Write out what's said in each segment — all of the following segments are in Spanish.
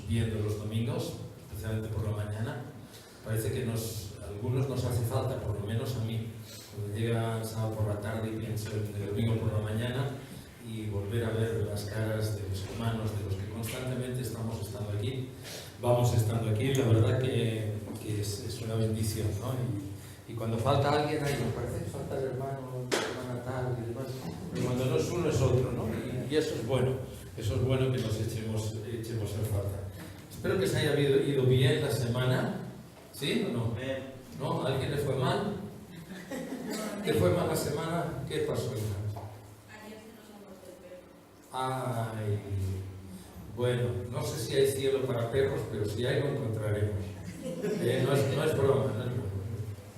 viendo los domingos, especialmente por la mañana. Parece que algunos nos hace falta, por lo menos a mí, cuando llega el sábado por la tarde y pienso en el domingo por la mañana, y volver a ver las caras de los hermanos, de los que constantemente estamos estando aquí, vamos estando aquí. La verdad que es una bendición, ¿no? Y cuando falta alguien ahí, me parece que falta el hermano, la hermana tal y demás, pero cuando no es uno es otro, ¿no? Y eso es bueno que nos echemos en falta. Espero que se haya ido bien la semana, ¿sí o no? ¿No? ¿A alguien le fue mal? ¿Qué fue mal la semana? ¿Qué pasó, hermano? Ayer se nos ha muerto el perro. Ay, bueno, no sé si hay cielo para perros, pero si hay lo encontraremos. No es broma, no es broma.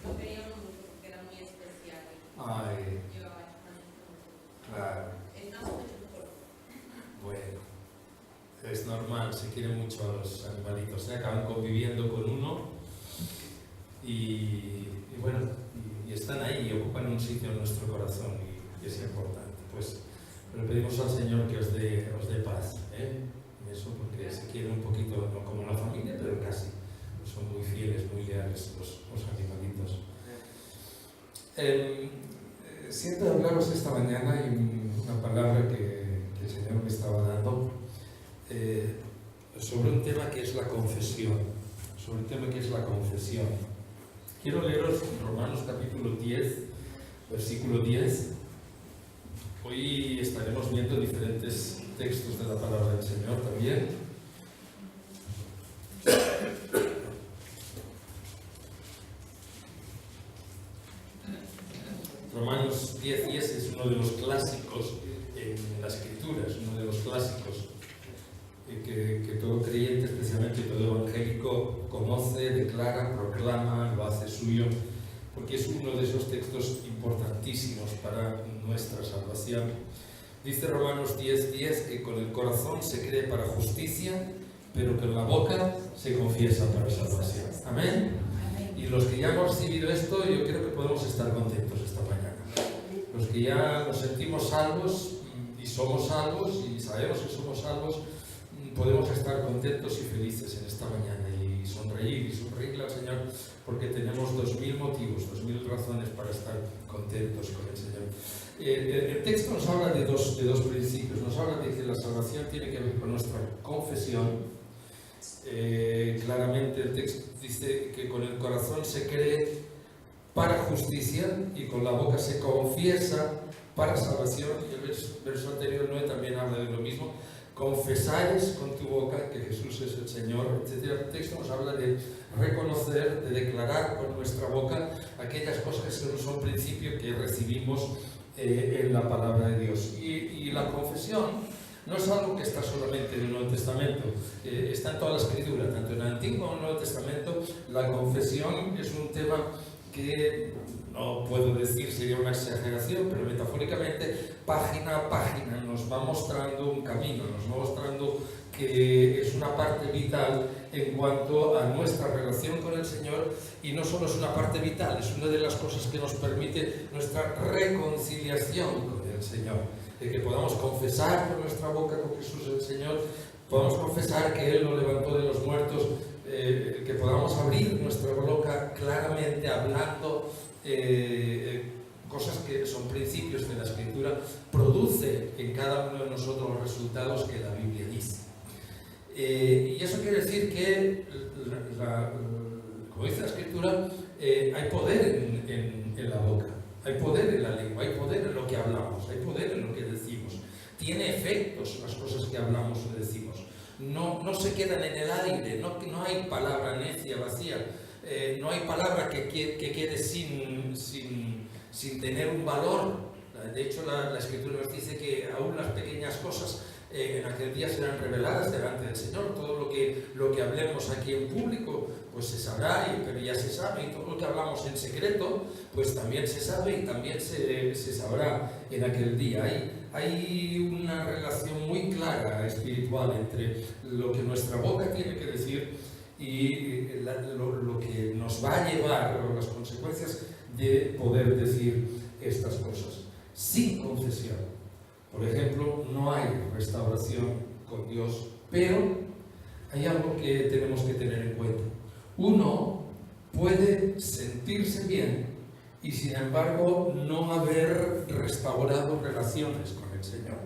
Lo queríamos mucho porque era muy especial. Ay, Llevaba años. claro. Estamos hechos por. Bueno, es normal, se quiere mucho a los animalitos, se acaban conviviendo con uno y bueno, y están ahí y ocupan un sitio en nuestro corazón y es importante. Pues le pedimos al Señor que os dé paz, en eso, porque se quiere un poquito, no como la familia, pero casi. Son muy fieles, muy leales los animalitos. Siento hablaros esta mañana y una palabra que el Señor me estaba dando sobre un tema que es la confesión. Quiero leeros Romanos capítulo 10, versículo 10. Hoy estaremos viendo diferentes textos de la palabra del Señor también. Romanos 10:10 es uno de los clásicos en la Escritura, es uno de los clásicos que todo creyente, especialmente todo evangélico, conoce, declara, proclama, lo hace suyo, porque es uno de esos textos importantísimos para nuestra salvación. Dice Romanos 10:10 que con el corazón se cree para justicia, pero con la boca se confiesa para salvación. Amén. Y los que ya hemos recibido esto, yo creo que podemos estar contentos esta mañana. Los que ya nos sentimos salvos y somos salvos y sabemos que somos salvos, podemos estar contentos y felices en esta mañana y sonreírle al Señor, porque tenemos 2000 motivos, 2000 razones para estar contentos con el Señor. El texto nos habla de dos principios. Nos habla de que la salvación tiene que ver con nuestra confesión. Claramente el texto dice que con el corazón se cree para justicia y con la boca se confiesa para salvación. Y el verso anterior 9 también habla de lo mismo. Confesares con tu boca que Jesús es el Señor, etc. El texto nos habla de reconocer, de declarar con nuestra boca aquellas cosas que son principios que recibimos en la palabra de Dios. Y la confesión no es algo que está solamente en el Nuevo Testamento, está en toda la Escritura, tanto en el Antiguo como en el Nuevo Testamento. La confesión es un tema que no puedo decir, sería una exageración, pero metafóricamente, página a página, nos va mostrando un camino, nos va mostrando que es una parte vital en cuanto a nuestra relación con el Señor, y no solo es una parte vital, es una de las cosas que nos permite nuestra reconciliación con el Señor, de que podamos confesar por nuestra boca con Jesús el Señor, podamos confesar que Él lo levantó de los muertos, que podamos abrir nuestra boca claramente hablando cosas que son principios de la Escritura, produce en cada uno de nosotros los resultados que la Biblia dice. Y eso quiere decir que, como dice la Escritura, hay poder en la boca, hay poder en la lengua, hay poder en lo que hablamos, hay poder en lo que decimos. Tiene efectos las cosas que hablamos o decimos. No se quedan en el aire, no hay palabra necia, vacía, no hay palabra que quede sin tener un valor. De hecho, la Escritura nos dice que aún las pequeñas cosas en aquel día serán reveladas delante del Señor. Todo lo que hablemos aquí en público, pues se sabrá, pero ya se sabe, y todo lo que hablamos en secreto, pues también se sabe y también se sabrá en aquel día. Hay una relación muy clara espiritual entre lo que nuestra boca tiene que decir y lo que nos va a llevar, o las consecuencias de poder decir estas cosas. Sin confesión, por ejemplo, no hay restauración con Dios, pero hay algo que tenemos que tener en cuenta. Uno puede sentirse bien y sin embargo no haber restaurado relaciones con el Señor.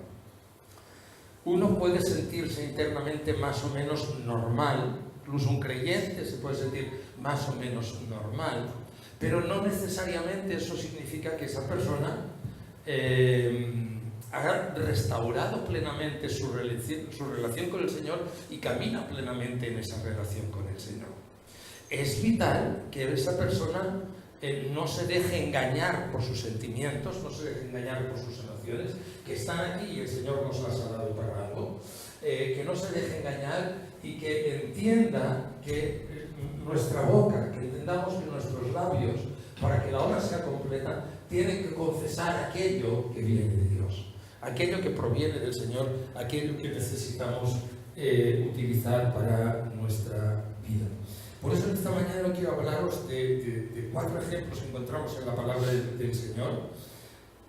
Uno puede sentirse internamente más o menos normal, incluso un creyente se puede sentir más o menos normal, pero no necesariamente eso significa que esa persona ha restaurado plenamente su relación con el Señor y camina plenamente en esa relación con el Señor. Es vital que esa persona no se deje engañar por sus sentimientos, no se deje engañar por sus emociones, que están aquí y el Señor nos las ha dado para algo, que no se deje engañar y que entienda que nuestra boca, que entendamos que nuestros labios, para que la obra sea completa, tienen que confesar aquello que viene de Dios, aquello que proviene del Señor, aquello que necesitamos utilizar para nuestra vida. Por eso esta mañana quiero hablaros de 4 ejemplos que encontramos en la palabra del Señor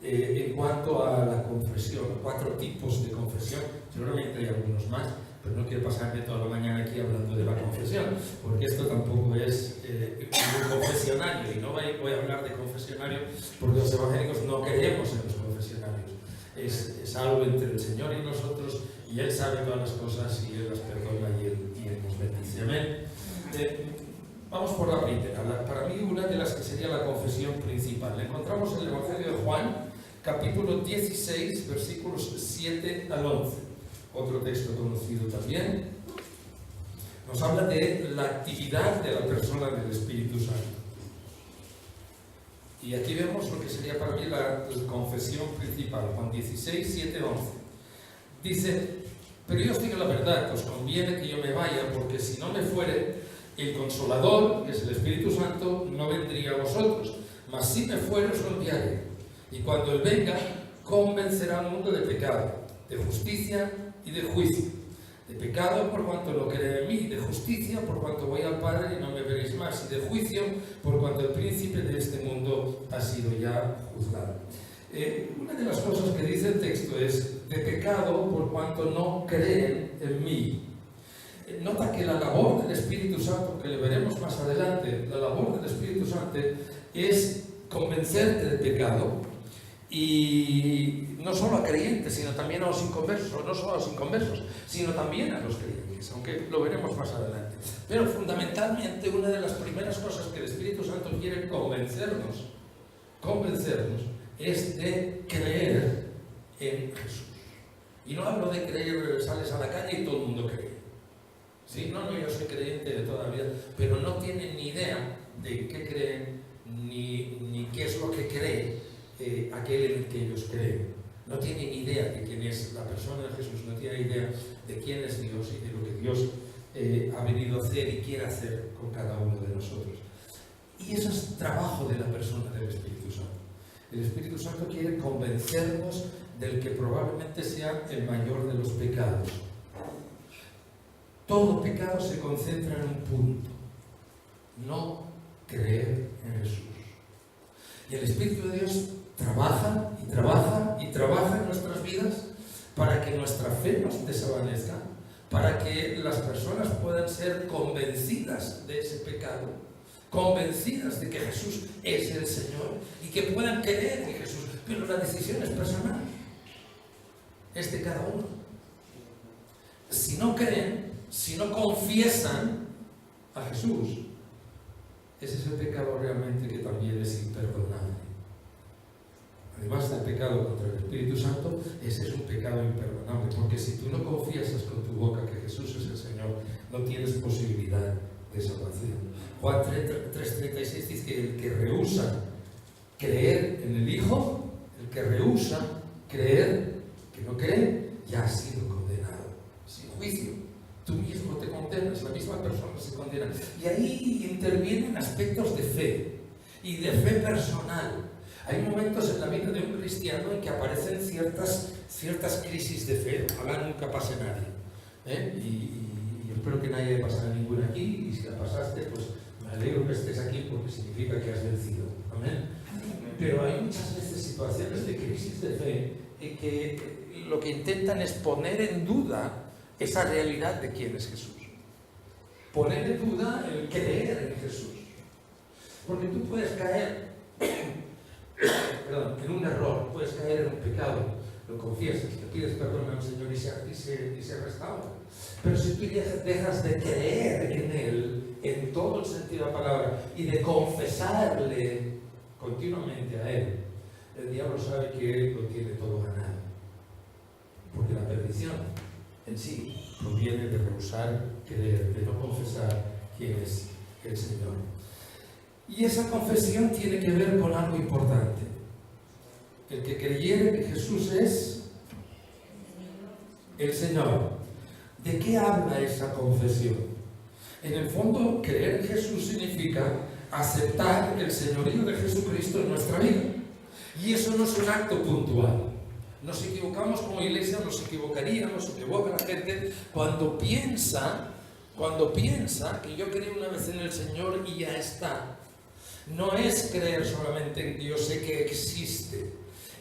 en cuanto a la confesión, 4 tipos de confesión. Seguramente hay algunos más, pero no quiero pasarme toda la mañana aquí hablando de la confesión, porque esto tampoco es un confesionario, y no voy a hablar de confesionario porque los evangélicos no creemos en los confesionarios. Es algo entre el Señor y nosotros, y Él sabe todas las cosas y Él las perdona y Él nos bendice. Amén. Vamos por la primera. Para mí, una de las que sería la confesión principal. La encontramos en el Evangelio de Juan, capítulo 16, versículos 7 al 11. Otro texto conocido también. Nos habla de la actividad de la persona del Espíritu Santo. Y aquí vemos lo que sería para mí la confesión principal. Juan 16, 7, 11. Dice: pero yo os digo la verdad, os conviene que yo me vaya, porque si no me fuere, el Consolador, que es el Espíritu Santo, no vendría a vosotros, mas si me fuere os lo enviaré. Y cuando Él venga, convencerá al mundo de pecado, de justicia y de juicio. De pecado por cuanto no cree en mí, de justicia por cuanto voy al Padre y no me veréis más, y de juicio por cuanto el príncipe de este mundo ha sido ya juzgado. Una de las cosas que dice el texto es de pecado por cuanto no creen en mí. Nota que la labor del Espíritu Santo, que le veremos más adelante, la labor del Espíritu Santo es convencerte de pecado, y no solo a creyentes, sino también a los inconversos, o no solo a los inconversos, sino también a los creyentes, aunque lo veremos más adelante. Pero fundamentalmente una de las primeras cosas que el Espíritu Santo quiere convencernos es de creer en Jesús. Y no hablo de creer, sales a la calle y todo el mundo cree. ¿Sí? No, yo soy creyente de toda la vida, pero no tienen ni idea de qué creen, ni qué es lo que cree aquel en el que ellos creen. No tienen idea de quién es la persona de Jesús, no tienen idea de quién es Dios y de lo que Dios ha venido a hacer y quiere hacer con cada uno de nosotros. Y eso es trabajo de la persona del Espíritu Santo. El Espíritu Santo quiere convencernos del que probablemente sea el mayor de los pecados. Todo pecado se concentra en un punto: no creer en Jesús. Y el Espíritu de Dios trabaja y trabaja y trabaja en nuestras vidas para que nuestra fe no se desvanezca, para que las personas puedan ser convencidas de ese pecado, convencidas de que Jesús es el Señor y que puedan creer en Jesús. Pero la decisión es personal, es de cada uno. Si no creen, si no confiesan a Jesús, ese es el pecado realmente que también es imperdonable. Además del pecado contra el Espíritu Santo, ese es un pecado imperdonable, porque si tú no confiesas con tu boca que Jesús es el Señor, no tienes posibilidad de salvación. Juan 3:36 dice que el que rehúsa creer en el Hijo, el que rehúsa creer, que no cree, ya ha sido condenado, sin juicio. Tú mismo te condenas, la misma persona se condena. Y ahí intervienen aspectos de fe, y de fe personal. Hay momentos en la vida de un cristiano en que aparecen ciertas crisis de fe. Ojalá nunca pase nadie. Y espero que nadie haya pasado ninguna aquí, y si la pasaste, pues me alegro que estés aquí porque significa que has vencido. Amén. Pero hay muchas veces situaciones de crisis de fe en que lo que intentan es poner en duda esa realidad de quién es Jesús. poner en duda el creer en Jesús. Porque tú puedes caer en un error, puedes caer en un pecado, lo confiesas, le pides perdón al Señor y se restaura. Pero si tú dejas de creer en Él, en todo el sentido de la palabra, y de confesarle continuamente a Él, el diablo sabe que lo tiene todo ganado. Porque la perdición en sí proviene de rehusar creer, de no confesar quién es el Señor. Y esa confesión tiene que ver con algo importante. El que creyere que Jesús es el Señor. ¿De qué habla esa confesión? En el fondo, creer en Jesús significa aceptar el señorío de Jesucristo en nuestra vida. Y eso no es un acto puntual. Nos equivocamos como iglesia, nos equivocaríamos, se equivoca la gente cuando piensa que yo creo una vez en el Señor y ya está. No es creer solamente en Dios, sé que existe.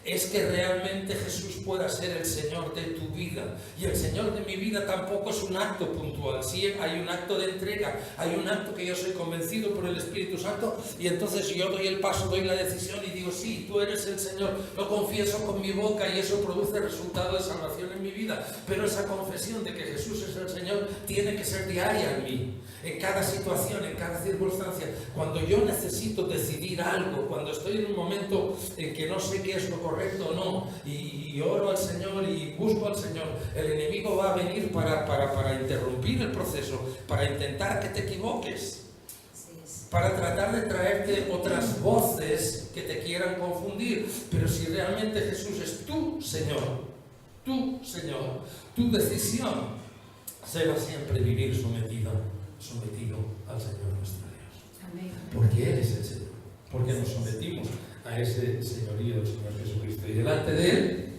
Es que realmente Jesús pueda ser el Señor de tu vida. Y el Señor de mi vida tampoco es un acto puntual. Sí, hay un acto de entrega, hay un acto que yo soy convencido por el Espíritu Santo y entonces yo doy el paso, doy la decisión y digo, sí, tú eres el Señor. Lo confieso con mi boca y eso produce resultado de salvación en mi vida. Pero esa confesión de que Jesús es el Señor tiene que ser diaria en mí. En cada situación, en cada circunstancia, cuando yo necesito decidir algo, cuando estoy en un momento en que no sé qué es lo correcto o no, y oro al Señor y busco al Señor, el enemigo va a venir para interrumpir el proceso, para intentar que te equivoques, para tratar de traerte otras voces que te quieran confundir. Pero si realmente Jesús es tu Señor, tu decisión será siempre vivir sometido al Señor nuestro Dios. Amén. Porque Él es el Señor. Porque nos sometimos a ese señorío del Señor Jesucristo. Y delante de Él,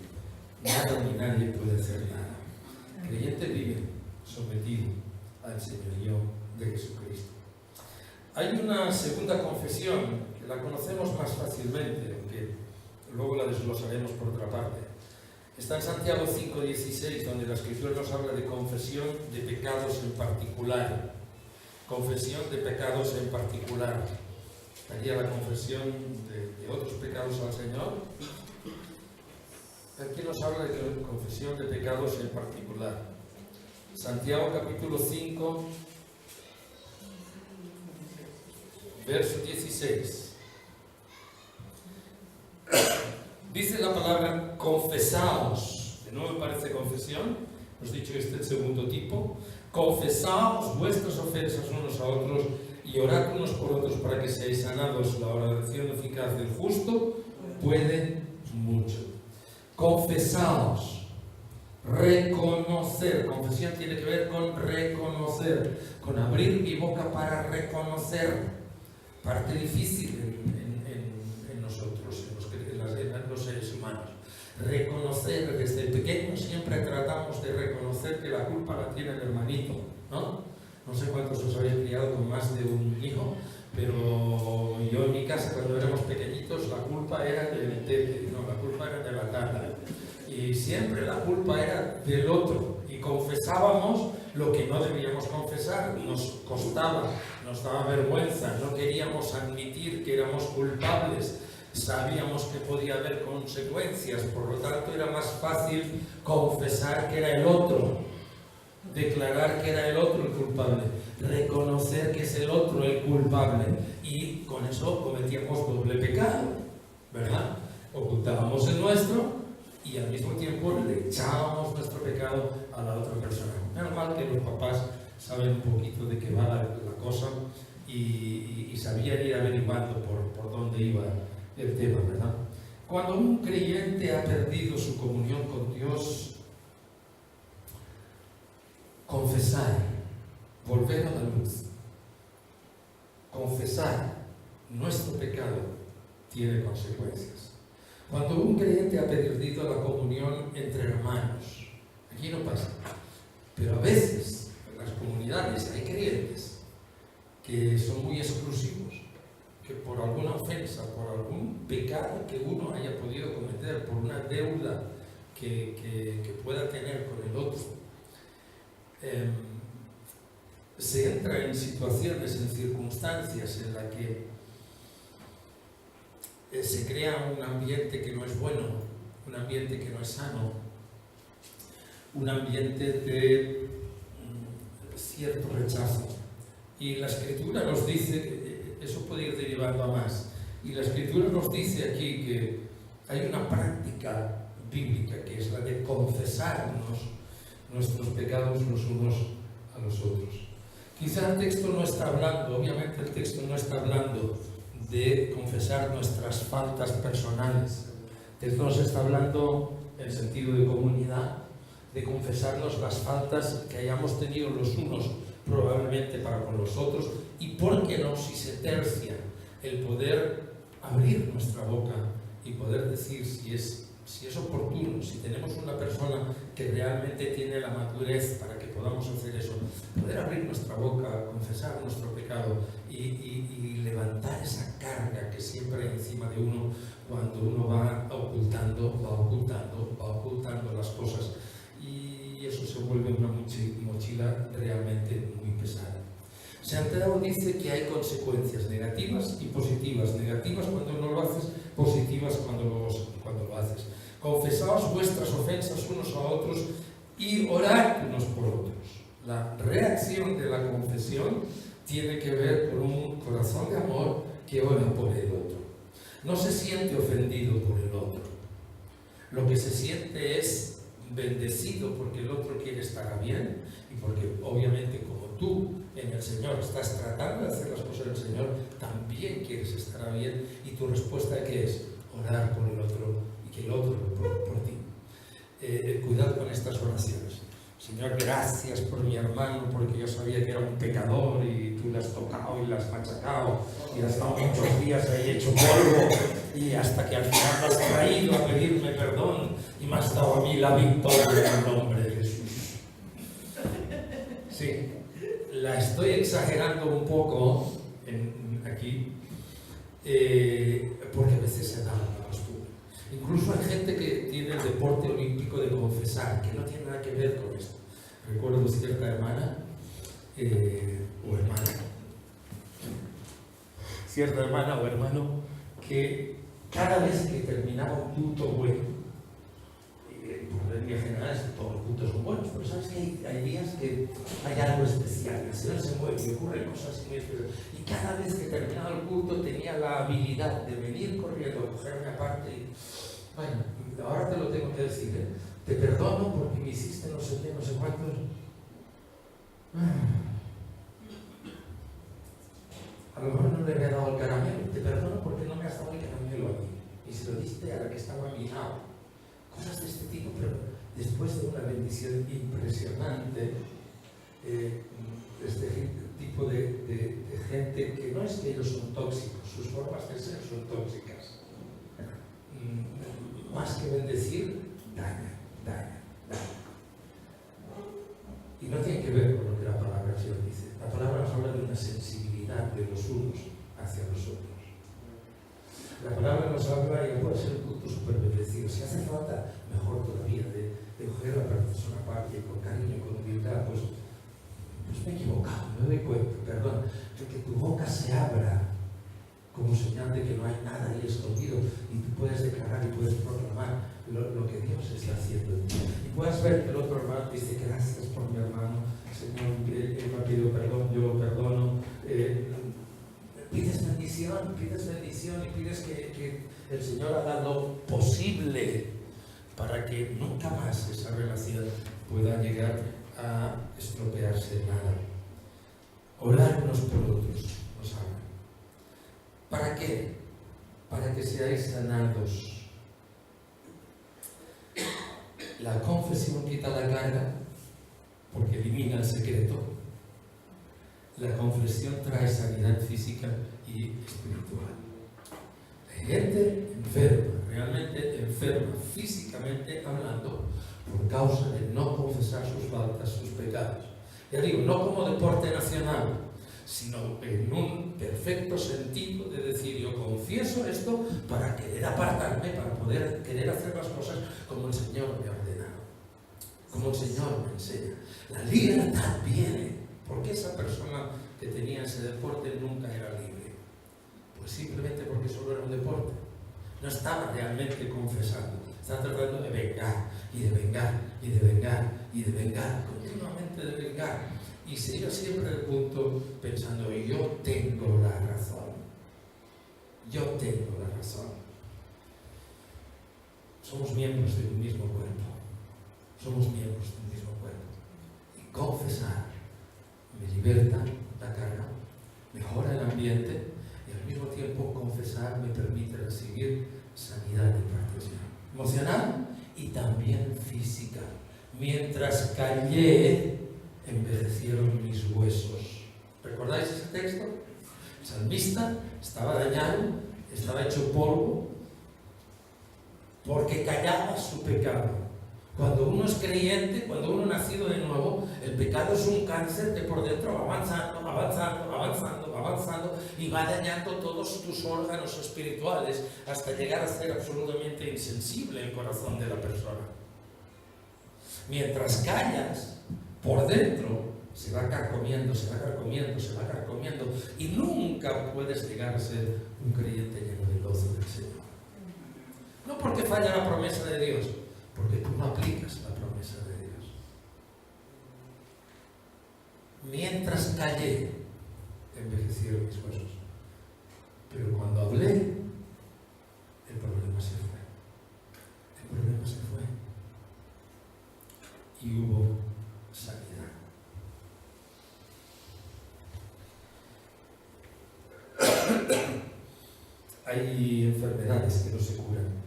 nada ni nadie puede hacer nada. El creyente vive sometido al señorío de Jesucristo. Hay una segunda confesión que la conocemos más fácilmente, aunque luego la desglosaremos por otra parte. Está en Santiago 5:16, donde la Escritura nos habla de confesión de pecados en particular. Confesión de pecados en particular. Estaría la confesión de otros pecados al Señor. Aquí nos habla de confesión de pecados en particular. Santiago capítulo 5, verso 16. Dice la palabra confesaos. De nuevo parece confesión. Hemos dicho que este es el segundo tipo. Confesaos vuestras ofensas unos a otros y orad unos por otros para que seáis sanados. La oración eficaz del justo puede mucho. Confesaos. Reconocer. Confesión tiene que ver con reconocer, con abrir mi boca para reconocer. Parte difícil en nosotros, en los seres humanos. Reconocer, desde pequeños siempre tratamos de reconocer que la culpa la tiene el hermanito, ¿no? No sé cuántos os habéis criado con más de un hijo, pero yo en mi casa cuando éramos pequeñitos la culpa era del tete, no, la culpa era de la tata. Y siempre la culpa era del otro. Y confesábamos lo que no debíamos confesar. Nos costaba, nos daba vergüenza, no queríamos admitir que éramos culpables. Sabíamos que podía haber consecuencias, por lo tanto era más fácil confesar que era el otro, declarar que era el otro el culpable, reconocer que es el otro el culpable, y con eso cometíamos doble pecado, ¿verdad? Ocultábamos el nuestro y al mismo tiempo le echábamos nuestro pecado a la otra persona. Menos mal que los papás saben un poquito de qué va la cosa y sabían ir averiguando por dónde iba el tema, ¿verdad? Cuando un creyente ha perdido su comunión con Dios, confesar, volver a la luz, confesar nuestro pecado tiene consecuencias. Cuando un creyente ha perdido la comunión entre hermanos, aquí no pasa, pero a veces en las comunidades hay creyentes que son muy exclusivos, que por alguna ofensa, por algún pecado que uno haya podido cometer, por una deuda que pueda tener con el otro, se entra en situaciones, en circunstancias en las que se crea un ambiente que no es bueno, un ambiente que no es sano, un ambiente de cierto rechazo. Y la Escritura nos dice que eso puede ir derivando a más. Y la Escritura nos dice aquí que hay una práctica bíblica que es la de confesarnos nuestros pecados los unos a los otros. Quizá el texto no está hablando, obviamente el texto no está hablando de confesar nuestras faltas personales. El texto nos está hablando en sentido de comunidad, de confesarnos las faltas que hayamos tenido los unos probablemente para con los otros, y por qué no, si se tercia el poder abrir nuestra boca y poder decir si es oportuno, si tenemos una persona que realmente tiene la madurez para que podamos hacer eso, poder abrir nuestra boca, confesar nuestro pecado y levantar esa carga que siempre hay encima de uno cuando uno va ocultando las cosas, y eso se vuelve una mochila realmente muy pesada. Santiago dice que hay consecuencias negativas y positivas. Negativas cuando no lo haces, positivas cuando lo haces. Confesaos vuestras ofensas unos a otros y orad unos por otros. La reacción de la confesión tiene que ver con un corazón de amor que ora por el otro. No se siente ofendido por el otro. Lo que se siente es bendecido porque el otro quiere estar bien y porque obviamente como tú en el Señor estás tratando de hacer las cosas del Señor, también quieres estar bien, y tu respuesta ¿qué es? Orar por el otro y que el otro por ti. Cuidado con estas oraciones. Señor, gracias por mi hermano, porque yo sabía que era un pecador y tú le has tocado y le has machacado y has estado muchos días ahí hecho polvo, y hasta que al final me has traído a pedirme perdón y me has dado a mí la victoria en el nombre de Jesús. Sí, la estoy exagerando un poco aquí, porque a veces se da la costumbre. Incluso hay gente que tiene el deporte olímpico de confesar, que no tiene nada que ver con esto. Recuerdo cierta hermana o hermano, que cada vez que terminaba un culto bueno, por regla general todos los cultos son buenos, pero sabes que hay días que hay algo especial, el Señor se mueve y ocurren cosas muy especiales, y cada vez que terminaba el culto tenía la habilidad de venir corriendo, cogerme aparte y, bueno, ahora te lo tengo que decir, te perdono porque me hiciste no sé qué, no sé cuántos. A lo mejor no le había dado el caramelo, te perdono porque no me has dado el caramelo a mí, y se lo diste a la que estaba a mi lado. Cosas de este tipo, pero después de una bendición impresionante, este tipo de gente que no es que ellos son tóxicos, sus formas de ser son tóxicas. Más que bendecir, daña. Y no tiene que ver con lo que la palabra del Señor dice. La palabra nos habla de una sensibilidad de los unos hacia los otros. La palabra nos habla, y puede ser un punto súper bendecido, si hace falta, mejor todavía, de coger a la persona aparte con cariño, con humildad, pues me he equivocado, me doy cuenta, perdón, que tu boca se abra como señal de que no hay nada ahí escondido, y tú puedes declarar y puedes proclamar lo que Dios está haciendo en ti. Y puedes ver que el otro hermano dice, gracias por mi hermano, Señor, él me ha pedido perdón, yo lo perdono. Pides bendición y pides que el Señor haga lo posible para que nunca más esa relación pueda llegar a estropearse nada. Orar unos por otros, nos habla. ¿Para qué? Para que seáis sanados. La confesión quita la carga porque elimina el secreto. La confesión trae sanidad física y espiritual. Hay gente enferma, realmente enferma, físicamente hablando, por causa de no confesar sus faltas, sus pecados. Ya digo, no como deporte nacional, sino en un perfecto sentido de decir, yo confieso esto para querer apartarme, para poder querer hacer las cosas como el Señor me ha ordenado, como el Señor me enseña. La libertad viene ¿Por qué esa persona que tenía ese deporte nunca era libre? Pues simplemente porque solo era un deporte. No estaba realmente confesando. Estaba tratando de vengar, y de vengar, y de vengar, y de vengar, continuamente de vengar. Y se iba siempre al punto pensando, yo tengo la razón. Yo tengo la razón. Somos miembros de un mismo cuerpo. Somos miembros de un mismo cuerpo. Y confesar me liberta la carga, mejora el ambiente y al mismo tiempo confesar me permite recibir sanidad y protección emocional y también física. Mientras callé, envejecieron mis huesos. ¿Recordáis ese texto? El salmista estaba dañado, estaba hecho polvo porque callaba su pecado. Cuando uno es creyente, cuando uno ha nacido de nuevo, el pecado es un cáncer que por dentro va avanzando, avanzando, avanzando, avanzando y va dañando todos tus órganos espirituales hasta llegar a ser absolutamente insensible el corazón de la persona. Mientras callas, por dentro se va carcomiendo, se va carcomiendo, se va carcomiendo y nunca puedes llegar a ser un creyente lleno del gozo del Señor. No porque falla la promesa de Dios, porque tú no aplicas la promesa de Dios. Mientras callé, envejecieron mis huesos. Pero cuando hablé, el problema se fue. El problema se fue. Y hubo sanidad. Hay enfermedades que no se curan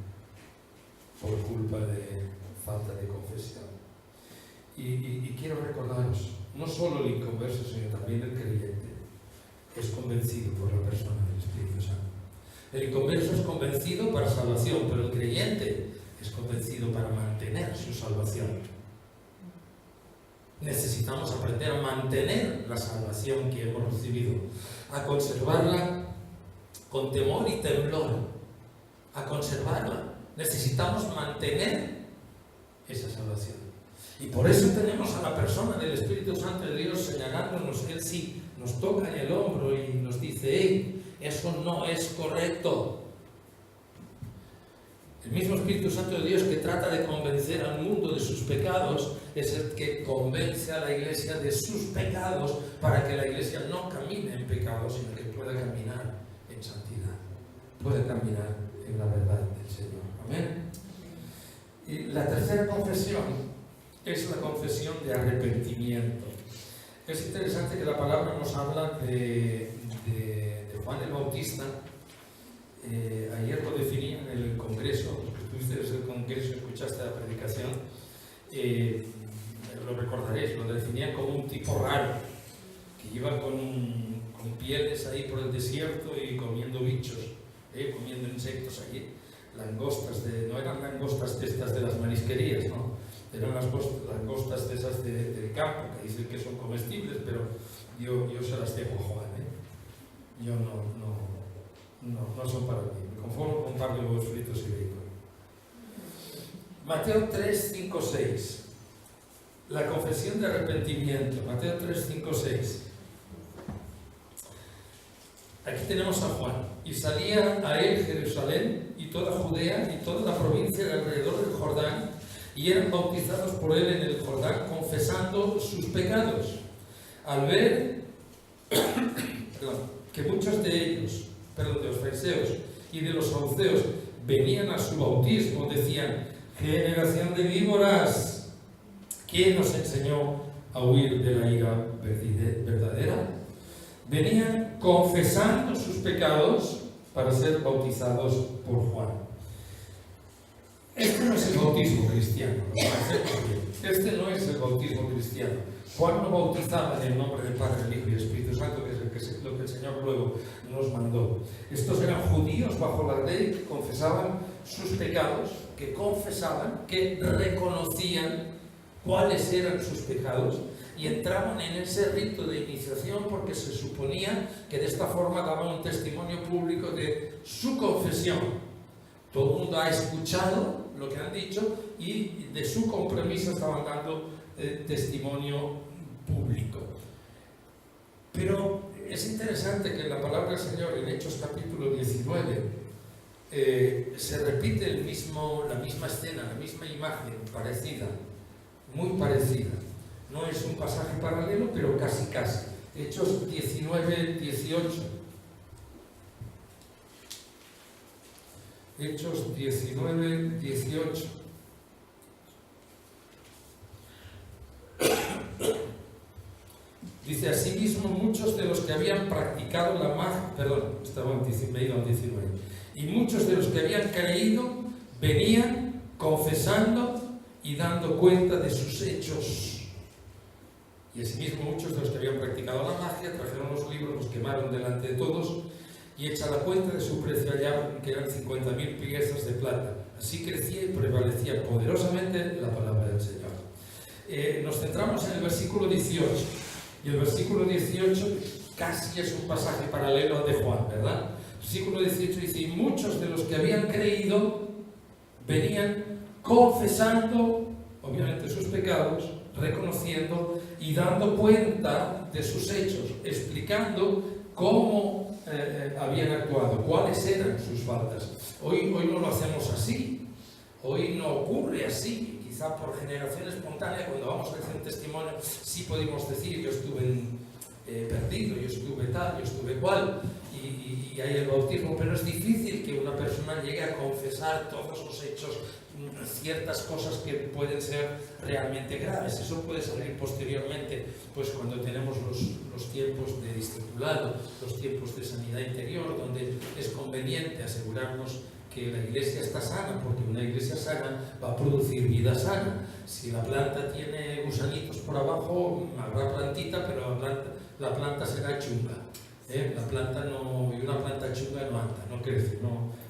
por culpa de falta de confesión. Y quiero recordaros, no solo el inconverso, sino también el creyente es convencido por la persona del Espíritu Santo. El inconverso es convencido para salvación, pero el creyente es convencido para mantener su salvación. Necesitamos aprender a mantener la salvación que hemos recibido, a conservarla con temor y temblor, a conservarla. Necesitamos mantener esa salvación. Y por eso tenemos a la persona del Espíritu Santo de Dios señalándonos. Él sí nos toca en el hombro y nos dice: hey, eso no es correcto. El mismo Espíritu Santo de Dios que trata de convencer al mundo de sus pecados es el que convence a la iglesia de sus pecados para que la iglesia no camine en pecado, sino que pueda caminar en santidad, pueda caminar en la verdad del Señor. Amén. Y la tercera confesión es la confesión de arrepentimiento. Es interesante que la palabra nos habla de Juan el Bautista. Ayer lo definí en el congreso, los que estuvisteis en el congreso y escuchaste la predicación, lo recordaréis, lo definían como un tipo raro, que iba con pieles ahí por el desierto y comiendo bichos, comiendo insectos allí, langostas, no eran langostas de estas de las marisquerías, ¿no? Eran las langostas de esas del campo, que dicen que son comestibles, pero yo se las dejo a Juan, yo no son para mí, me conformo con un par de huevos fritos y bacon. Mateo 3, 5, 6. La confesión de arrepentimiento. Mateo 3, 5, 6. Aquí tenemos a Juan. Y salía a él Jerusalén y toda Judea y toda la provincia de alrededor del Jordán, y eran bautizados por él en el Jordán, confesando sus pecados. Al ver que muchos de ellos, de los fariseos y de los saduceos, venían a su bautismo, decían: generación de víboras, ¿quién nos enseñó a huir de la ira verdadera? Venían confesando sus pecados para ser bautizados por Juan. Este no es el bautismo cristiano, este no es el bautismo cristiano. Juan no bautizaba en el nombre del Padre, del Hijo y del Espíritu Santo, que es lo que el Señor luego nos mandó. Estos eran judíos bajo la ley que confesaban sus pecados, que confesaban, que reconocían cuáles eran sus pecados y entraban en ese rito de iniciación porque se suponía que de esta forma daban un testimonio público de su confesión. Todo el mundo ha escuchado lo que han dicho y de su compromiso estaban dando testimonio público. Pero es interesante que en la palabra del Señor, en Hechos capítulo 19, se repite la misma escena, la misma imagen, parecida, muy parecida. No es un pasaje paralelo, pero casi casi. Hechos 19, 18. Hechos 19, 18. Dice, asimismo, muchos de los que habían practicado la magia, me he ido al 19, y muchos de los que habían creído venían confesando y dando cuenta de sus hechos. Y asimismo, muchos de los que habían practicado la magia trajeron los libros, los quemaron delante de todos, y hecha la cuenta de su precio hallaron que eran 50.000 piezas de plata. Así crecía y prevalecía poderosamente la palabra del Señor. Nos centramos en el versículo 18. Y el versículo 18 casi es un pasaje paralelo al de Juan, ¿verdad? El versículo 18 dice, y muchos de los que habían creído venían confesando, obviamente, sus pecados, reconociendo y dando cuenta de sus hechos, explicando cómo habían actuado, cuáles eran sus faltas. Hoy no lo hacemos así, hoy no ocurre así. Quizá por generación espontánea, cuando vamos a hacer un testimonio, sí podemos decir, yo estuve perdido, yo estuve tal, yo estuve cual, y hay el bautismo, pero es difícil que una persona llegue a confesar todos los hechos, ciertas cosas que pueden ser realmente graves. Eso puede salir posteriormente, pues cuando tenemos los tiempos de discipulado, los tiempos de sanidad interior, donde es conveniente asegurarnos que la iglesia está sana, porque una iglesia sana va a producir vida sana. Si la planta tiene gusanitos por abajo, habrá plantita, pero la planta será chunga. La planta y una planta chunga no anda, no crece,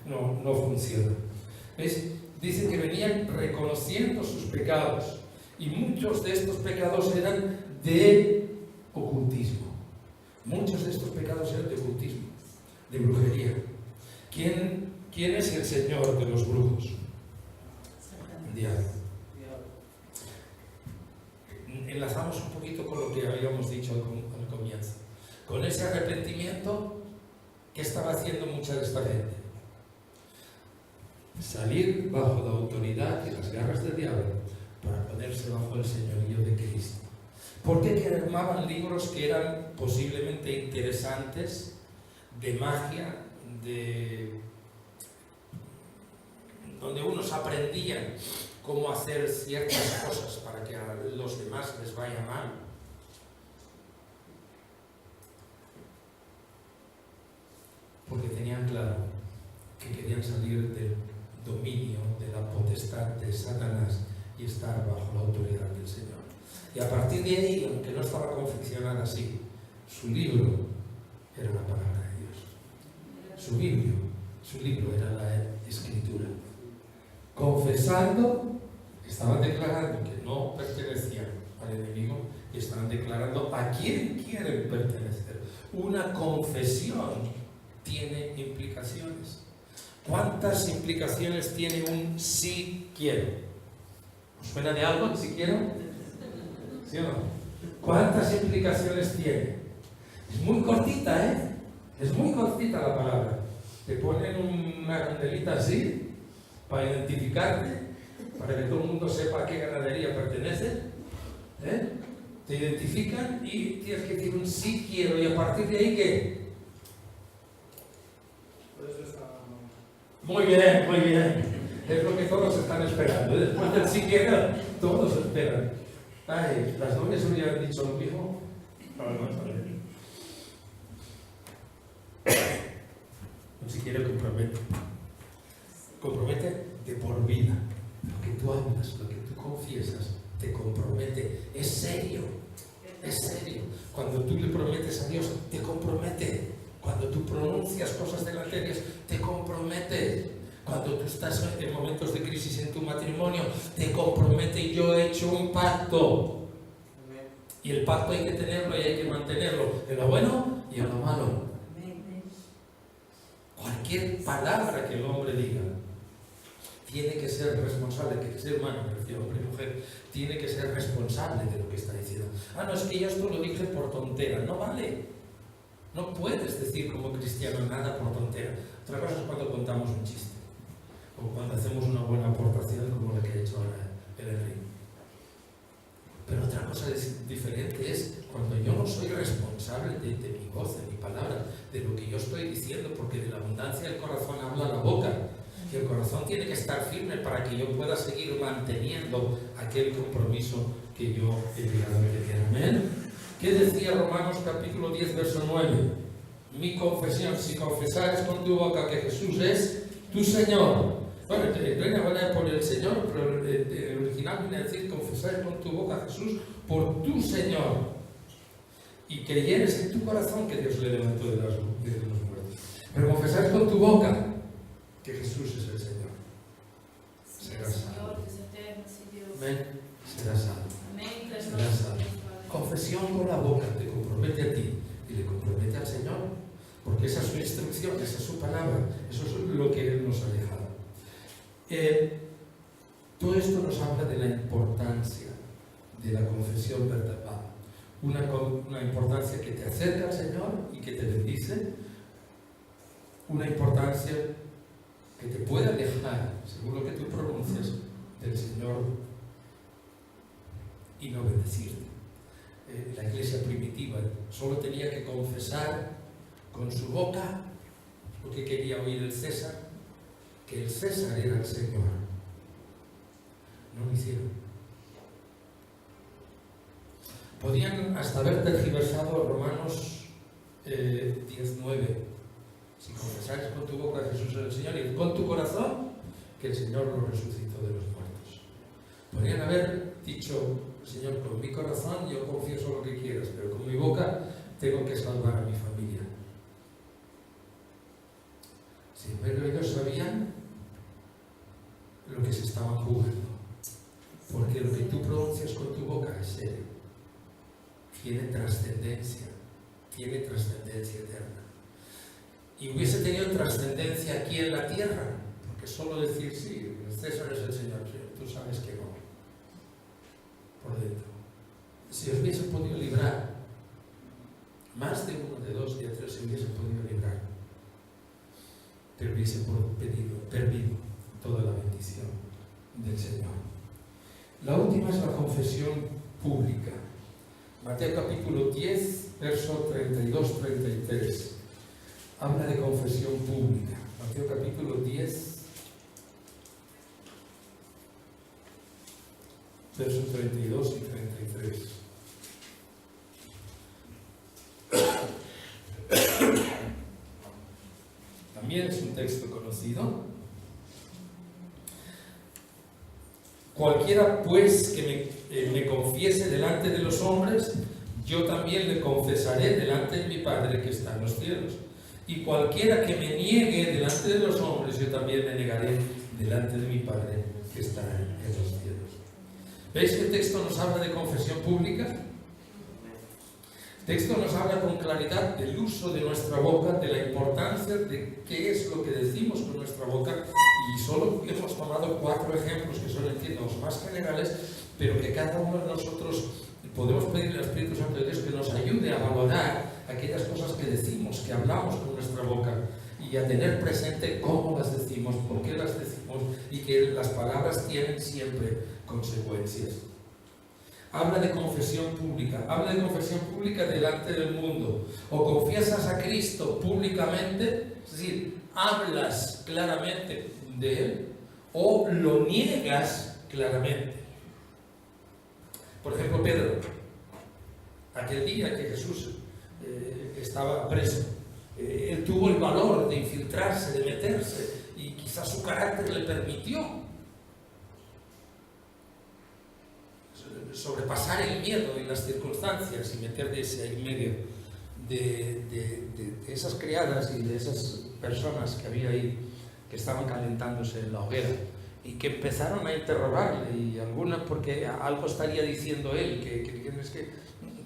no funciona. ¿Ves? Dice que venían reconociendo sus pecados, y muchos de estos pecados eran de ocultismo. Muchos de estos pecados eran de ocultismo, de brujería. ¿Quién es el señor de los brujos? El diablo. Enlazamos un poquito con lo que habíamos dicho al comienzo. Con ese arrepentimiento, ¿qué estaba haciendo mucha de esta gente? Salir bajo la autoridad y las garras del diablo para ponerse bajo el señorío de Cristo. ¿Por qué quemaban libros que eran posiblemente interesantes, de magia, donde unos aprendían cómo hacer ciertas cosas para que a los demás les vaya mal? Porque tenían claro que querían salir del dominio, de la potestad de Satanás y estar bajo la autoridad del Señor. Y a partir de ahí, aunque no estaba confeccionada así, su libro era la palabra de Dios. Su libro era la Escritura. Confesando, estaban declarando que no pertenecían al enemigo y estaban declarando a quién quieren pertenecer. Una confesión tiene implicaciones. ¿Cuántas implicaciones tiene un sí quiero? ¿Os suena de algo si quiero? ¿Sí o no? ¿Cuántas implicaciones tiene? Es muy cortita, ¿eh? Es muy cortita la palabra. Te ponen una candelita así para identificarte, para que todo el mundo sepa a qué ganadería pertenece. Te identifican y tienes que decir un sí quiero, y a partir de ahí, ¿qué? Muy bien, muy bien. Es lo que todos están esperando. Después del sí quiero, todos esperan. Ay, las novias hubieran dicho lo mismo. Un sí quiero compromete. Compromete de por vida. Lo que tú hablas, lo que tú confiesas, te compromete. Es serio. Es serio. Cuando tú le prometes a Dios, te compromete. Cuando tú pronuncias cosas delante de Dios, te compromete. Cuando tú estás en momentos de crisis en tu matrimonio, te compromete. Y yo he hecho un pacto. Y el pacto hay que tenerlo y hay que mantenerlo. En lo bueno y en lo malo. Cualquier palabra que el hombre diga tiene que ser responsable, que el ser humano, me refiero hombre y mujer, tiene que ser responsable de lo que está diciendo. No, es que yo esto lo dije por tontera. No vale. No puedes decir como cristiano nada por tontera. Otra cosa es cuando contamos un chiste o cuando hacemos una buena aportación como la que ha hecho ahora el Enrique. Pero otra cosa diferente es cuando yo no soy responsable de mi voz, de mi palabra, de lo que yo estoy diciendo, porque de la abundancia del corazón habla la boca. Y el corazón tiene que estar firme para que yo pueda seguir manteniendo aquel compromiso que yo he llegado a tener. Amén. ¿Qué decía Romanos capítulo 10, verso 9? Mi confesión, si confesares con tu boca que Jesús es tu Señor. Bueno, en Reina Valera pone el Señor, pero el original viene a decir confesar con tu boca a Jesús por tu Señor y creyeres en tu corazón que Dios le levantó de los muertos. Pero confesar con tu boca que Jesús es el Señor. Serás salvo. Amén. Serás salvo. Serás salvo. Confesión con la boca te compromete a ti y le compromete al Señor, porque esa es su instrucción, esa es su palabra, eso es lo que Él nos ha dejado. Todo esto nos habla de la importancia de la confesión verdadera, una importancia que te acerca al Señor y que te bendice, una importancia que te puede alejar, según lo que tú pronuncias, del Señor y no bendecirte. La iglesia primitiva solo tenía que confesar con su boca lo que quería oír el César, que el César era el Señor. No lo hicieron. Podían hasta haber tergiversado Romanos 10:9. Si confesáis con tu boca que Jesús es el Señor y con tu corazón que el Señor lo resucitó de los muertos. Podrían haber dicho, Señor, con mi corazón yo confieso lo que quieras, pero con mi boca tengo que salvar a mi familia. Sin embargo, ellos sabían lo que se estaban jugando, porque lo que tú pronuncias con tu boca es serio, tiene trascendencia eterna. Y hubiese tenido trascendencia aquí en la tierra, porque solo decir sí, César es el Señor, tú sabes que no, por dentro. Si os hubiese podido librar, más de uno, de dos, de tres se hubiese podido librar, pero hubiese perdido toda la bendición del Señor. La última es la confesión pública. Mateo capítulo 10, verso 32-33. Habla de confesión pública. Mateo capítulo 10, versos 32 y 33. También es un texto conocido. Cualquiera pues que me confiese delante de los hombres, yo también le confesaré delante de mi Padre que está en los cielos. Y cualquiera que me niegue delante de los hombres, yo también me negaré delante de mi Padre que está en los cielos. ¿Veis que el texto nos habla de confesión pública? El texto nos habla con claridad del uso de nuestra boca, de la importancia de qué es lo que decimos con nuestra boca, y solo hemos tomado 4 ejemplos que son, entiendo, los más generales, pero que cada uno de nosotros podemos pedirle al Espíritu Santo de Dios que nos ayude a valorar aquellas cosas que decimos, que hablamos con nuestra boca, y a tener presente cómo las decimos, por qué las decimos, y que las palabras tienen siempre consecuencias. Habla de confesión pública delante del mundo. O confiesas a Cristo públicamente, es decir, hablas claramente de Él, o lo niegas claramente. Por ejemplo, Pedro, aquel día que Jesús estaba preso, él tuvo el valor de infiltrarse, de meterse, y quizás su carácter le permitió sobrepasar el miedo y las circunstancias y meterse ahí en medio de esas criadas y de esas personas que había ahí que estaban calentándose en la hoguera y que empezaron a interrogarle, y algunas porque algo estaría diciendo él, que es que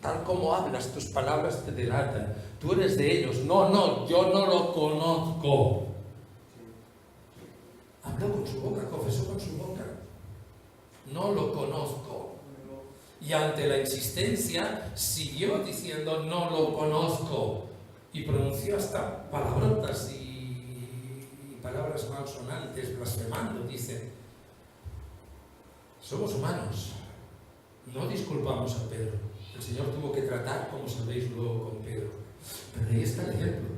tal como hablas, tus palabras te delatan, tú eres de ellos. No, yo no lo conozco. Habló con su boca, confesó con su boca, no lo conozco. Y ante la insistencia siguió diciendo no lo conozco. y pronunció hasta palabrotas y palabras malsonantes, blasfemando, dice. Somos humanos, no disculpamos a Pedro. El Señor tuvo que tratar, como sabéis, luego con Pedro. Pero ahí está el ejemplo.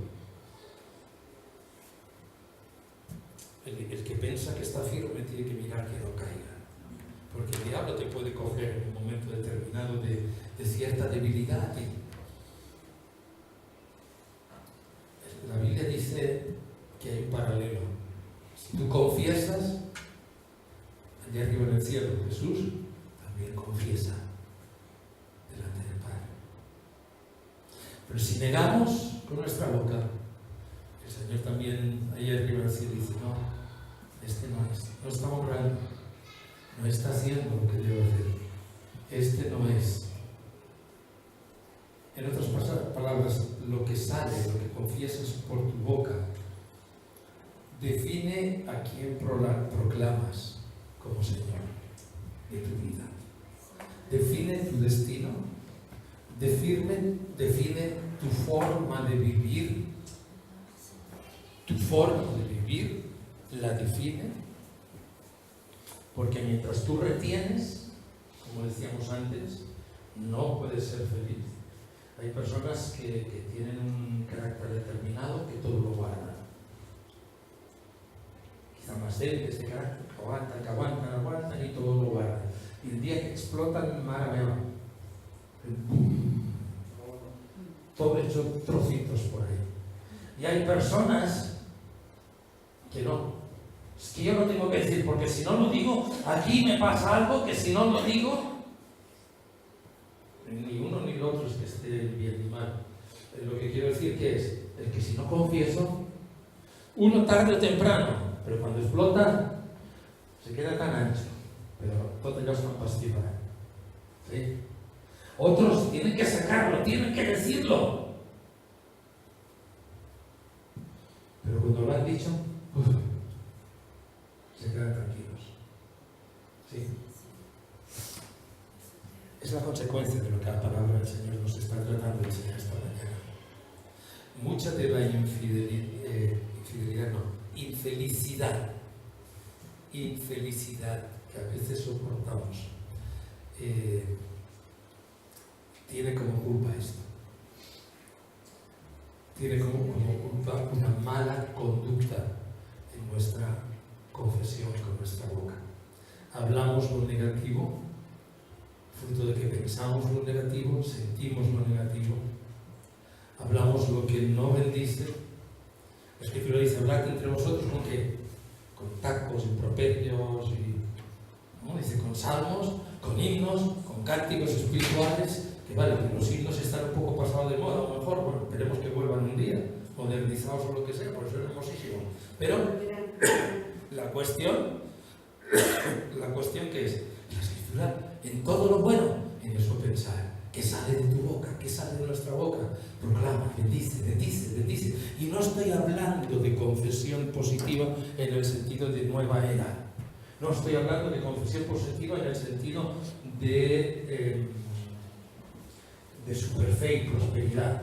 El que piensa que está firme tiene que mirar que no caiga. Porque el diablo te puede coger en un momento determinado de cierta debilidad. La Biblia dice que hay un paralelo. Si tú confiesas, allá arriba en el cielo, Jesús también confiesa delante del Padre. Pero si negamos con nuestra boca, el Señor también allá arriba en el cielo dice, no, este no es, no está honrando, no está haciendo lo que debe hacer, este no es. En otras palabras, lo que sale, lo que confiesas por tu boca, define a quién proclamas como Señor de tu vida. Define tu destino, define tu forma de vivir. Tu forma de vivir la define, porque mientras tú retienes, como decíamos antes, no puedes ser feliz. Hay personas que tienen un carácter determinado que todo lo guardan. Quizá más débiles de carácter, que aguantan y todo lo guardan. Y el día que explotan, maravilla, todo hecho trocitos por ahí. Y hay personas que no. Es que yo lo tengo que decir, porque si no lo digo, aquí me pasa algo que si no lo digo, ni uno ni el otro es que esté bien ni mal. Lo que quiero decir que es, el que si no confieso, uno tarde o temprano, pero cuando explota, se queda tan ancho, pero todo ya es una pastilla. ¿Sí? Otros tienen que sacarlo, tienen que decirlo. Pero cuando lo han dicho, se quedan tranquilos. ¿Sí? Es la consecuencia de lo que la palabra del Señor nos está tratando de enseñar esta mañana. Mucha de la infelicidad que a veces soportamos tiene como culpa esto. Tiene como culpa una mala conducta en nuestra confesión con nuestra boca. Hablamos lo negativo, fruto de que pensamos lo negativo, sentimos lo negativo. Hablamos lo que no bendice. La Escritura dice, hablad entre vosotros con qué? Con tacos, improperios, ¿no? Dice con salmos, con himnos, con cánticos espirituales, que vale, que los himnos están un poco pasados de moda, a lo mejor, bueno, esperemos que vuelvan un día, modernizados o lo que sea, por eso es hermosísimo. Pero la cuestión que es, la Escritura, en todo lo bueno, en eso pensar, que sale de tu boca, que sale de nuestra boca, proclama, bendice. Y no estoy hablando de confesión positiva en el sentido de nueva era. No estoy hablando de confesión positiva en el sentido de super fe y prosperidad.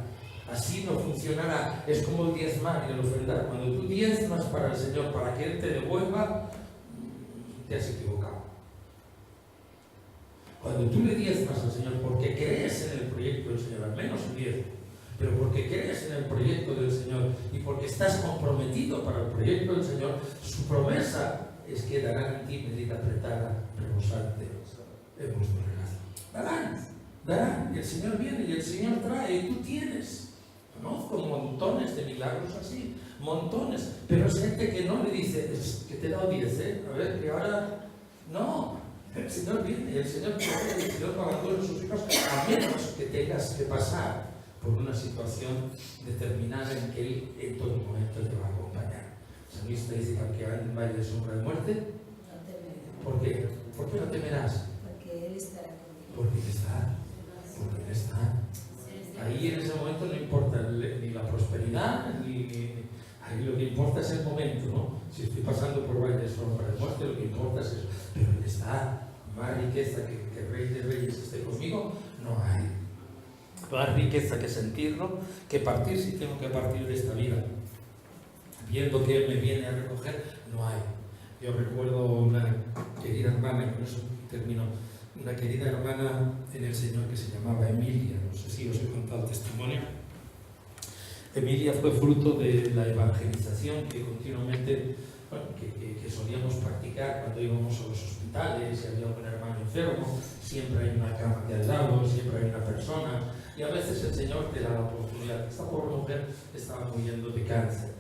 Así no funcionará. Es como el diezmar y el ofrendar. Cuando tú diezmas para el Señor, para que Él te devuelva, te has equivocado. Cuando tú le diezmas al Señor porque crees en el proyecto del Señor, al menos un diezmo, pero porque crees en el proyecto del Señor y porque estás comprometido para el proyecto del Señor, su promesa es que darán en ti medida apretada, rebosante en vuestro regazo. Darán, y el Señor viene y el Señor trae, y tú tienes. Conozco montones de milagros así, montones, pero es gente que no le dice, es que te he dado 10, a ver, que ahora no. El Señor viene y el Señor trae, el Señor paga a todos sus hijos, a menos que tengas que pasar por una situación determinada en que Él en todo momento te va a acompañar. El salmista dice que aunque en valle de sombra de muerte, No temerás. ¿por qué? ¿Por qué no temerás? Porque Él estará contigo. Porque Él está. Porque Él está. Ahí en ese momento no importa ni la prosperidad, ahí lo que importa es el momento, ¿no? Si estoy pasando por valle de sombra de muerte, lo que importa es eso. Pero Él está. Más riqueza que el Rey de Reyes esté conmigo, no hay. No hay riqueza que sentirlo, que partir si tengo que partir de esta vida. Viendo que Él me viene a recoger, no hay. Yo recuerdo una querida hermana, y con eso termino, una querida hermana en el Señor que se llamaba Emilia. No sé si os he contado el testimonio. Emilia fue fruto de la evangelización que continuamente, bueno, que solíamos practicar cuando íbamos a los hospitales y había un hermano enfermo. Siempre hay una cama de al lado, siempre hay una persona, y a veces el Señor te da la oportunidad. Esta pobre mujer estaba muriendo de cáncer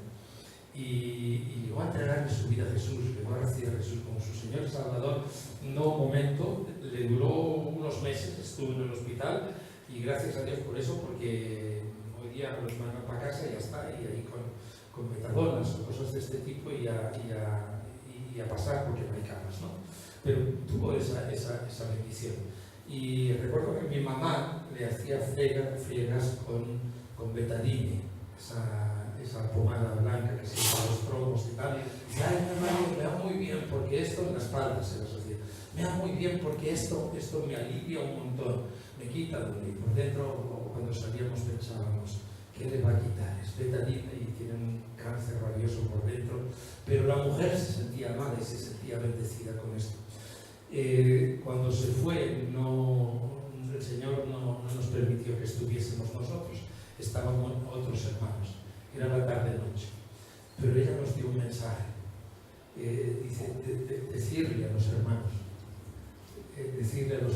y llegó a entregarle su vida a Jesús, llegó a recibir a Jesús como su Señor y Salvador. No un momento, le duró unos meses, estuvo en el hospital, y gracias a Dios por eso, porque hoy día los mandan para casa y ya está, y ahí con metadonas o cosas de este tipo y a pasar porque no hay camas, ¿no? Pero tuvo esa bendición. Y recuerdo que mi mamá le hacía friegas con betadine, esa pomada blanca que se usa a los trombos y tal. Y dice, ay, mi hermano, me va muy bien porque esto en la espalda se las hacía. Me va muy bien porque esto me alivia un montón, me quita dolor. Y por dentro, cuando salíamos pensábamos, ¿qué le va a quitar? Es betadine y tiene un cáncer rabioso por dentro. Pero la mujer se sentía amada y se sentía bendecida con esto. Cuando se fue, el Señor no nos permitió que estuviésemos nosotros, estábamos otros hermanos, era la tarde-noche, pero ella nos dio un mensaje, dice, decirle a los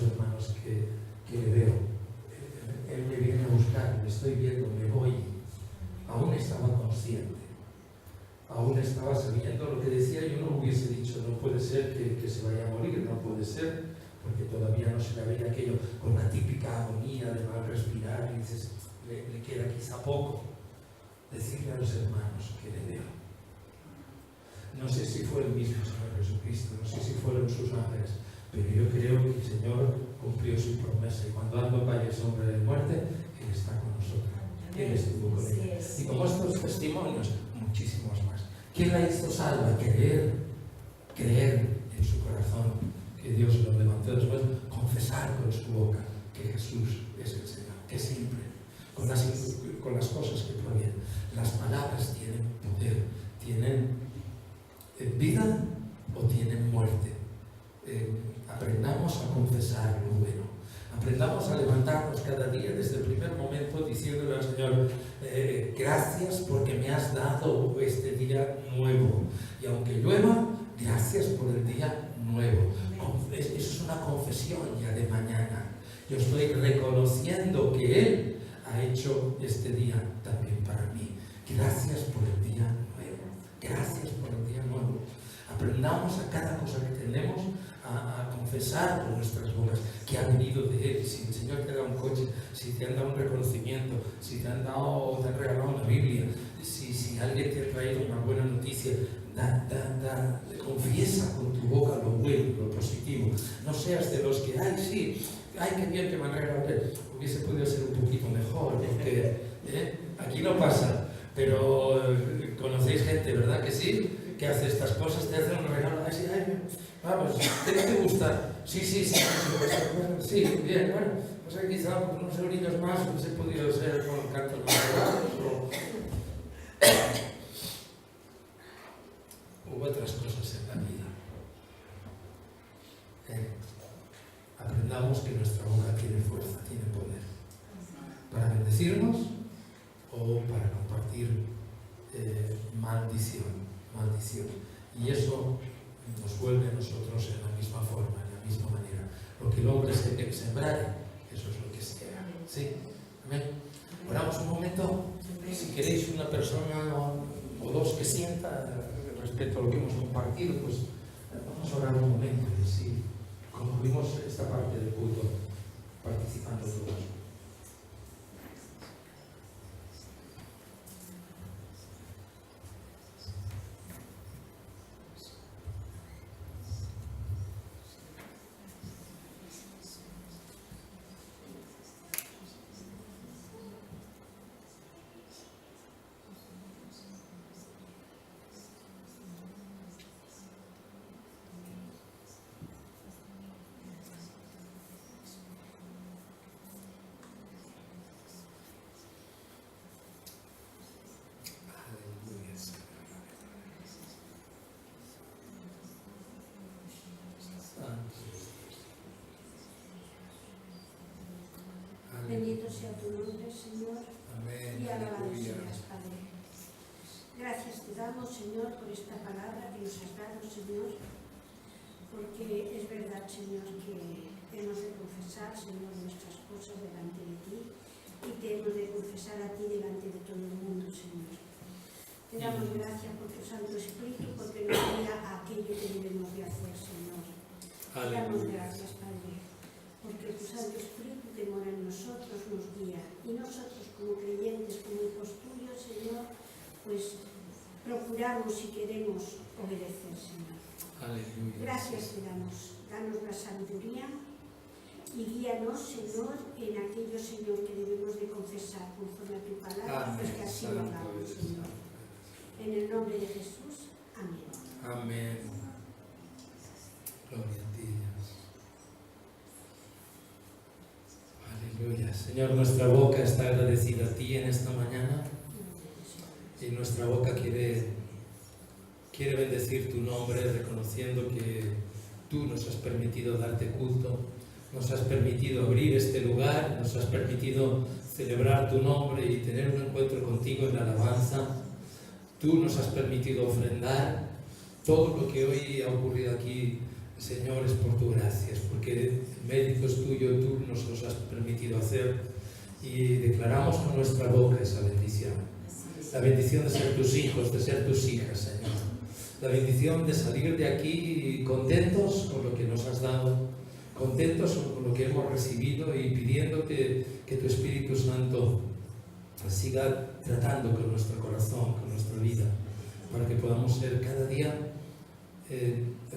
hermanos que le veo, Él me viene a buscar, me estoy viendo, me voy. Aún estaba consciente, aún estaba sabiendo lo que decía. Yo no hubiese dicho, no puede ser que se vaya a morir, no puede ser, porque todavía no se le veía aquello con la típica agonía de mal respirar, y dices, le queda quizá poco. Decirle a los hermanos que le veo. No sé si fue el mismo Señor Jesucristo, no sé si fueron sus ángeles, pero yo creo que el Señor cumplió su promesa, y cuando ando en valle sombra de muerte, Él está con nosotros. Él estuvo con ella. Y como estos testimonios, muchísimos más. ¿Quién la hizo salva? Creer en su corazón que Dios lo levantó después, confesar con su boca que Jesús es el Señor. Que siempre, con las cosas que provienen, las palabras tienen poder, tienen vida o tienen muerte. Aprendamos a confesar lo bueno. Aprendamos a levantarnos cada día desde el primer momento diciéndole al Señor, gracias porque me has dado este día nuevo. Y aunque llueva, gracias por el día nuevo. Eso es una confesión ya de mañana. Yo estoy reconociendo que Él ha hecho este día también para mí. Gracias por el día nuevo. Gracias por el día nuevo. Aprendamos a cada cosa que tenemos a confesar con nuestras bocas que ha venido de Él. Si el Señor te da un coche, si te han dado un reconocimiento, si te han regalado una Biblia, si alguien te ha traído una buena noticia, confiesa con tu boca lo bueno, lo positivo. No seas de los que, ay, sí, ay, qué bien que me han regalado. Hubiese podido ser un poquito mejor, porque aquí no pasa, pero conocéis gente, ¿verdad que sí? Que hace estas cosas, te hacen un regalo, así, ay, vamos, ¿qué te gusta? Sí, bien, bueno, pues quizá unos eurillos más hubiese podido ser con cantos más regalos, hubo otras cosas en la vida. Aprendamos que nuestra boca tiene fuerza, tiene poder, para bendecirnos o para compartir maldición. Y eso nos vuelve a nosotros en la misma forma, en la misma manera. Lo que el hombre sembrare, eso es lo que sea. ¿Sí? Amén. Oramos un momento. Si queréis una persona o dos que sienta respecto a lo que hemos compartido, pues vamos a orar un momento. Y si concluimos esta parte del culto participando todos. sea tu nombre, Señor, Amén. y alabado Aleluya. seas, Padre. Gracias te damos, Señor, por esta palabra que nos has dado, Señor, porque es verdad, Señor, que hemos de confesar, Señor, nuestras cosas delante de ti y que hemos de confesar a ti delante de todo el mundo, Señor. Te damos gracias por tu Santo Espíritu, porque nos guía a aquello que debemos de hacer, Señor. Te damos Aleluya. gracias, Padre, porque tu Santo Espíritu que mora en nosotros nos guía. Y nosotros, como creyentes, como hijos tuyos, Señor, pues procuramos y queremos obedecer, Señor. Aleluya. Gracias te damos. Danos la sabiduría y guíanos, Señor, en aquello, Señor, que debemos de confesar conforme a tu palabra, pues que Amén. así lo Santo hagamos, eres, Señor. santo eres. En el nombre de Jesús. Amén. Amén. Gloria a ti, Dios. Aleluya. Señor, nuestra boca está agradecida a ti en esta mañana y nuestra boca quiere bendecir tu nombre, reconociendo que tú nos has permitido darte culto, nos has permitido abrir este lugar, nos has permitido celebrar tu nombre y tener un encuentro contigo en la alabanza. Tú nos has permitido ofrendar. Todo lo que hoy ha ocurrido aquí, Señor, es por tu gracia, es porque el mérito es tuyo, tú nos los has permitido hacer y declaramos con nuestra boca esa bendición. La bendición de ser tus hijos, de ser tus hijas, Señor. La bendición de salir de aquí contentos con lo que nos has dado, contentos con lo que hemos recibido y pidiéndote que tu Espíritu Santo siga tratando con nuestro corazón, con nuestra vida, para que podamos ser cada día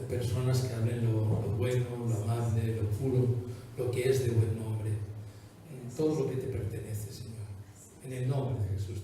personas que hablen lo bueno, lo amable, lo puro, lo que es de buen nombre, en todo lo que te pertenece, Señor. En el nombre de Jesús.